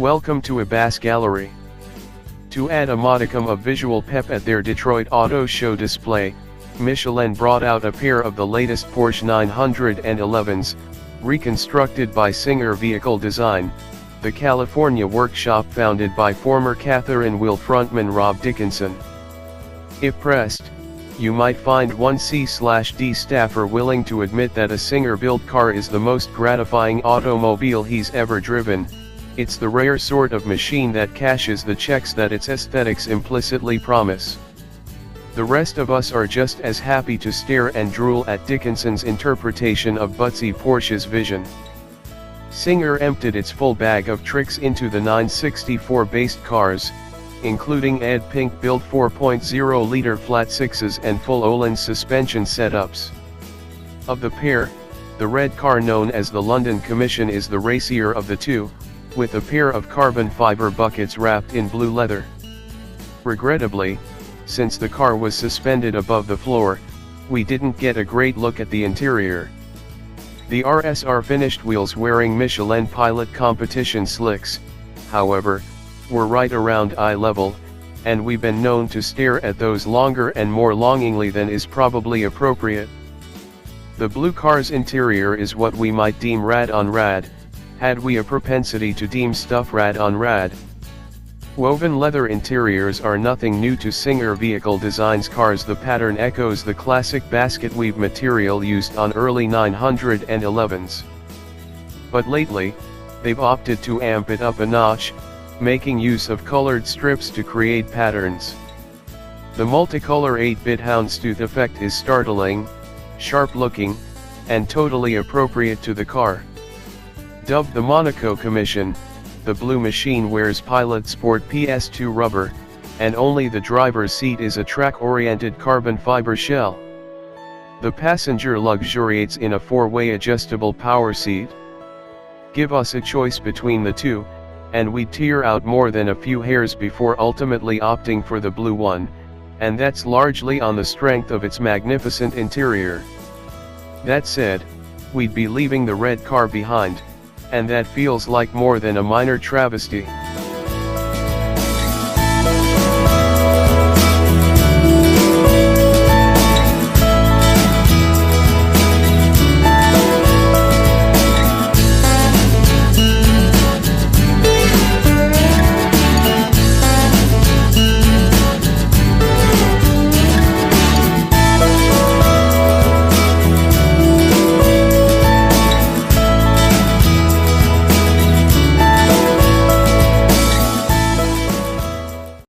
Welcome to Ebas Gallery. To add a modicum of visual pep at their Detroit Auto Show display, Michelin brought out a pair of the latest Porsche 911s, reconstructed by Singer Vehicle Design, the California workshop founded by former Catherine Wheel frontman Rob Dickinson. If pressed, you might find one C/D staffer willing to admit that a Singer-built car is the most gratifying automobile he's ever driven. It's the rare sort of machine that cashes the checks that its aesthetics implicitly promise. The rest of us are just as happy to stare and drool at Dickinson's interpretation of Butzi Porsche's vision. Singer emptied its full bag of tricks into the 964-based cars, including Ed Pink-built 4.0-liter flat sixes and full Öhlins suspension setups. Of the pair, the red car known as the London Commission is the racier of the two, with a pair of carbon fiber buckets wrapped in blue leather. Regrettably, since the car was suspended above the floor, we didn't get a great look at the interior. The RSR-finished wheels wearing Michelin Pilot competition slicks, however, were right around eye level, and we've been known to stare at those longer and more longingly than is probably appropriate. The blue car's interior is what we might deem rad on rad, had we a propensity to deem stuff rad on rad. Woven leather interiors are nothing new to Singer Vehicle Design's cars. The pattern echoes the classic basket weave material used on early 911s. But lately, they've opted to amp it up a notch, making use of colored strips to create patterns. The multicolor 8-bit houndstooth effect is startling, sharp-looking, and totally appropriate to the car. Dubbed the Monaco Commission, the blue machine wears Pilot Sport PS2 rubber, and only the driver's seat is a track-oriented carbon fiber shell. The passenger luxuriates in a 4-way adjustable power seat. Give us a choice between the two, and we'd tear out more than a few hairs before ultimately opting for the blue one, and that's largely on the strength of its magnificent interior. That said, we'd be leaving the red car behind, and that feels like more than a minor travesty.